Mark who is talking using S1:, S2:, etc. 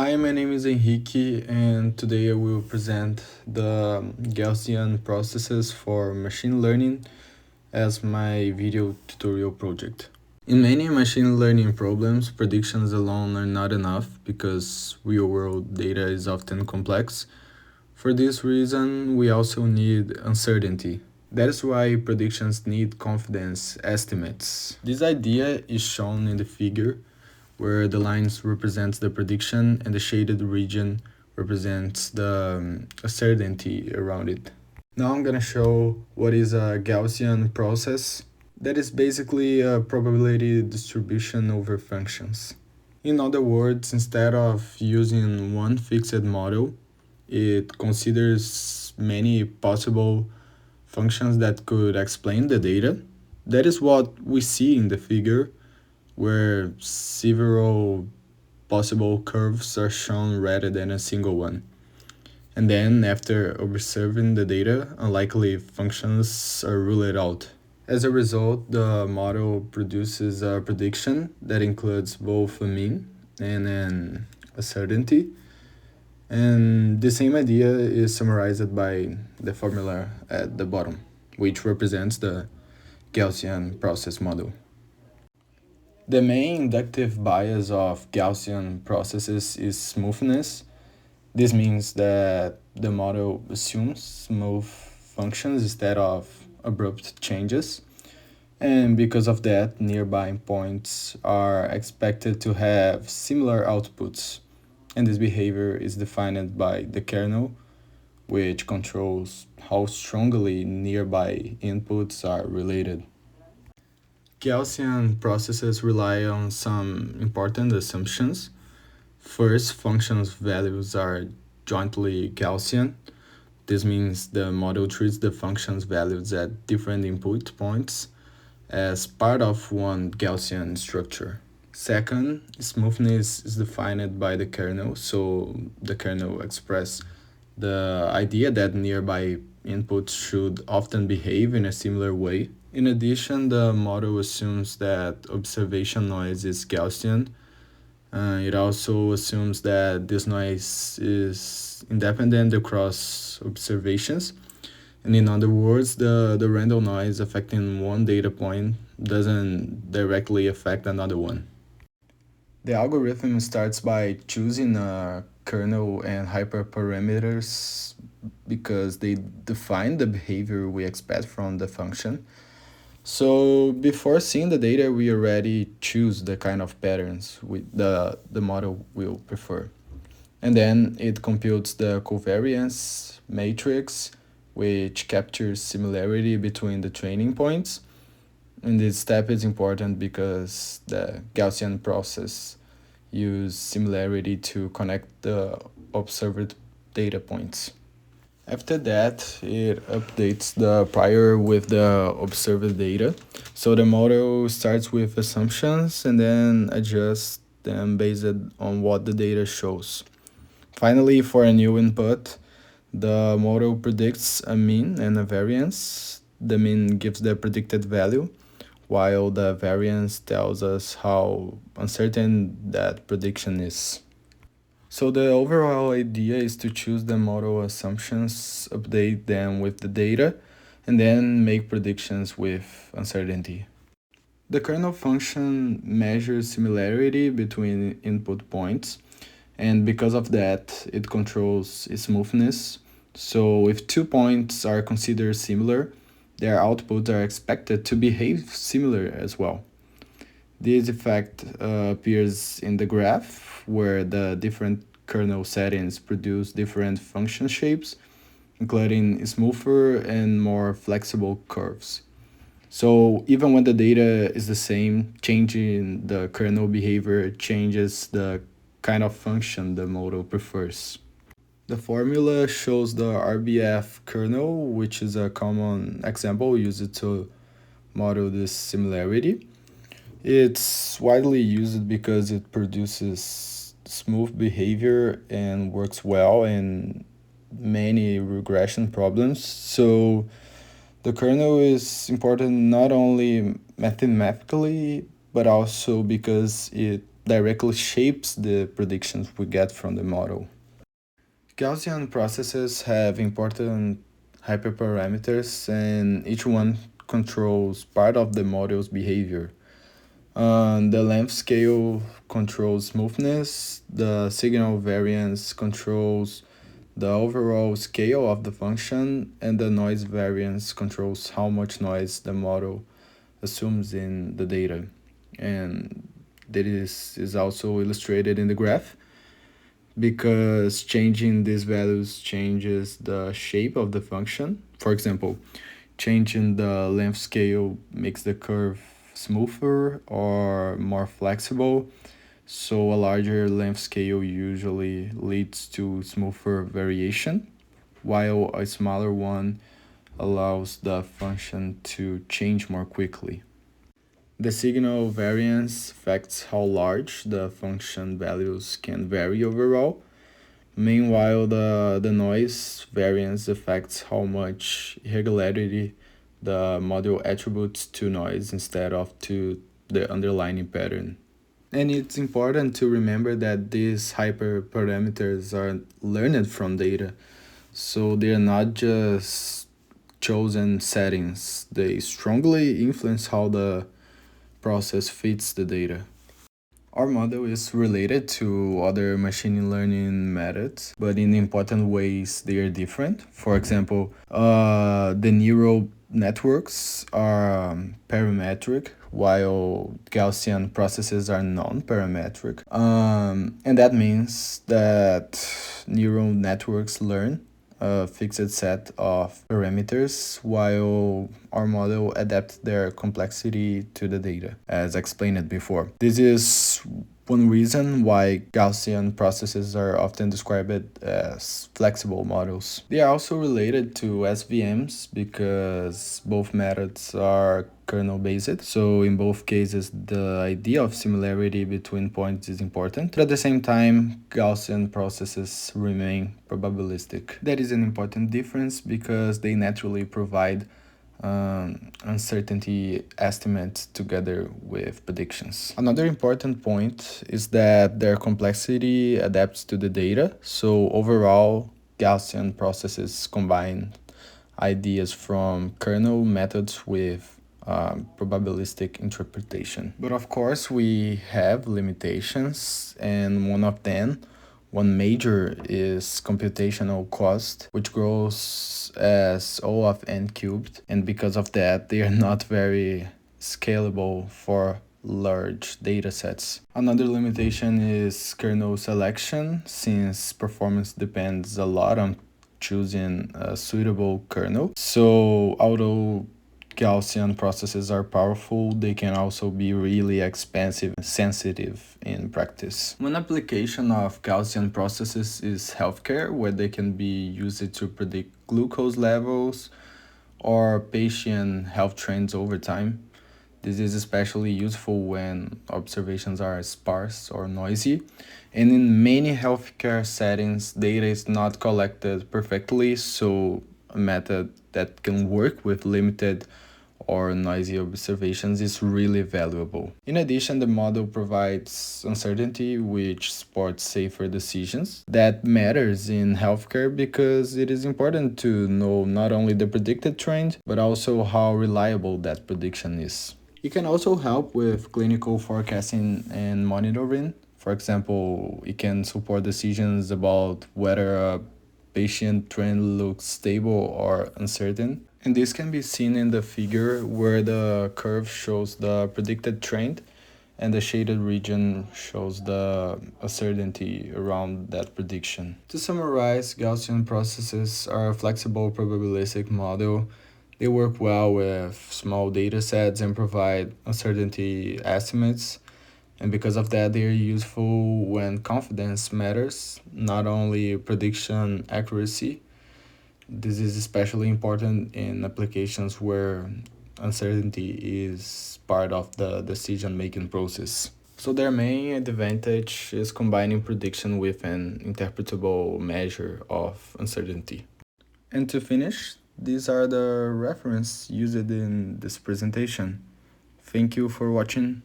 S1: Hi, my name is Henrique, and today I will present the Gaussian processes for machine learning as my video tutorial project. In many machine learning problems, predictions alone are not enough because real-world data is often complex. For this reason, we also need uncertainty. That is why predictions need confidence estimates. This idea is shown in the figure where the lines represents the prediction and the shaded region represents the uncertainty around it. Now I'm gonna show what is a Gaussian process. That is basically a probability distribution over functions. In other words, instead of using one fixed model, it considers many possible functions that could explain the data. That is what we see in the figure, where several possible curves are shown rather than a single one. And then, after observing the data, unlikely functions are ruled out. As a result, the model produces a prediction that includes both a mean and an uncertainty. And the same idea is summarized by the formula at the bottom, which represents the Gaussian process model. The main inductive bias of Gaussian processes is smoothness. This means that the model assumes smooth functions instead of abrupt changes. And because of that, nearby points are expected to have similar outputs. And this behavior is defined by the kernel, which controls how strongly nearby inputs are related. Gaussian processes rely on some important assumptions. First, functions values are jointly Gaussian. This means the model treats the function's values at different input points as part of one Gaussian structure. Second, smoothness is defined by the kernel, so the kernel expresses the idea that nearby inputs should often behave in a similar way. In addition, the model assumes that observation noise is Gaussian. It also assumes that this noise is independent across observations. And in other words, the random noise affecting one data point doesn't directly affect another one. The algorithm starts by choosing a kernel and hyperparameters because they define the behavior we expect from the function. So before seeing the data, we already choose the kind of patterns the model will prefer. And then it computes the covariance matrix, which captures similarity between the training points. And this step is important because the Gaussian process uses similarity to connect the observed data points. After that, it updates the prior with the observed data. So the model starts with assumptions and then adjusts them based on what the data shows. Finally, for a new input, the model predicts a mean and a variance. The mean gives the predicted value, while the variance tells us how uncertain that prediction is. So the overall idea is to choose the model assumptions, update them with the data, and then make predictions with uncertainty. The kernel function measures similarity between input points, and because of that, it controls smoothness. So if two points are considered similar, their outputs are expected to behave similar as well. This effect appears in the graph, where the different kernel settings produce different function shapes, including smoother and more flexible curves. So even when the data is the same, changing the kernel behavior changes the kind of function the model prefers. The formula shows the RBF kernel, which is a common example used to model this similarity. It's widely used because it produces smooth behavior and works well in many regression problems. So the kernel is important not only mathematically, but also because it directly shapes the predictions we get from the model. Gaussian processes have important hyperparameters, and each one controls part of the model's behavior. The length scale controls smoothness, the signal variance controls the overall scale of the function, and the noise variance controls how much noise the model assumes in the data. And this is also illustrated in the graph because changing these values changes the shape of the function. For example, changing the length scale makes the curve smoother or more flexible. So a larger length scale usually leads to smoother variation, while a smaller one allows the function to change more quickly. The signal variance affects how large the function values can vary overall. Meanwhile, the noise variance affects how much irregularity the model attributes to noise instead of to the underlying pattern. And it's important to remember that these hyperparameters are learned from data, so they're not just chosen settings. They strongly influence how the process fits the data. Our model is related to other machine learning methods, but in important ways they are different. For example, the neural networks are parametric, while Gaussian processes are non-parametric. And that means that neural networks learn a fixed set of parameters, while our model adapts their complexity to the data, as explained before. This is one reason why Gaussian processes are often described as flexible models. They are also related to SVMs because both methods are kernel-based, so in both cases the idea of similarity between points is important, but at the same time Gaussian processes remain probabilistic. That is an important difference because they naturally provide uncertainty estimates together with predictions. Another important point is that their complexity adapts to the data, so overall Gaussian processes combine ideas from kernel methods with probabilistic interpretation. But of course, we have limitations, and one major is computational cost, which grows as O of n cubed, and because of that, they are not very scalable for large data sets. Another limitation is kernel selection, since performance depends a lot on choosing a suitable kernel. So although Gaussian processes are powerful, they can also be really expensive and sensitive in practice. One application of Gaussian processes is healthcare, where they can be used to predict glucose levels or patient health trends over time. This is especially useful when observations are sparse or noisy. And in many healthcare settings, data is not collected perfectly, so a method that can work with limited or noisy observations is really valuable. In addition, the model provides uncertainty, which supports safer decisions. That matters in healthcare because it is important to know not only the predicted trend, but also how reliable that prediction is. It can also help with clinical forecasting and monitoring. For example, it can support decisions about whether a patient trend looks stable or uncertain. And this can be seen in the figure where the curve shows the predicted trend and the shaded region shows the uncertainty around that prediction. To summarize, Gaussian processes are a flexible probabilistic model. They work well with small data sets and provide uncertainty estimates. And because of that, they are useful when confidence matters, not only prediction accuracy. This is especially important in applications where uncertainty is part of the decision-making process. So their main advantage is combining prediction with an interpretable measure of uncertainty. And to finish, these are the references used in this presentation. Thank you for watching.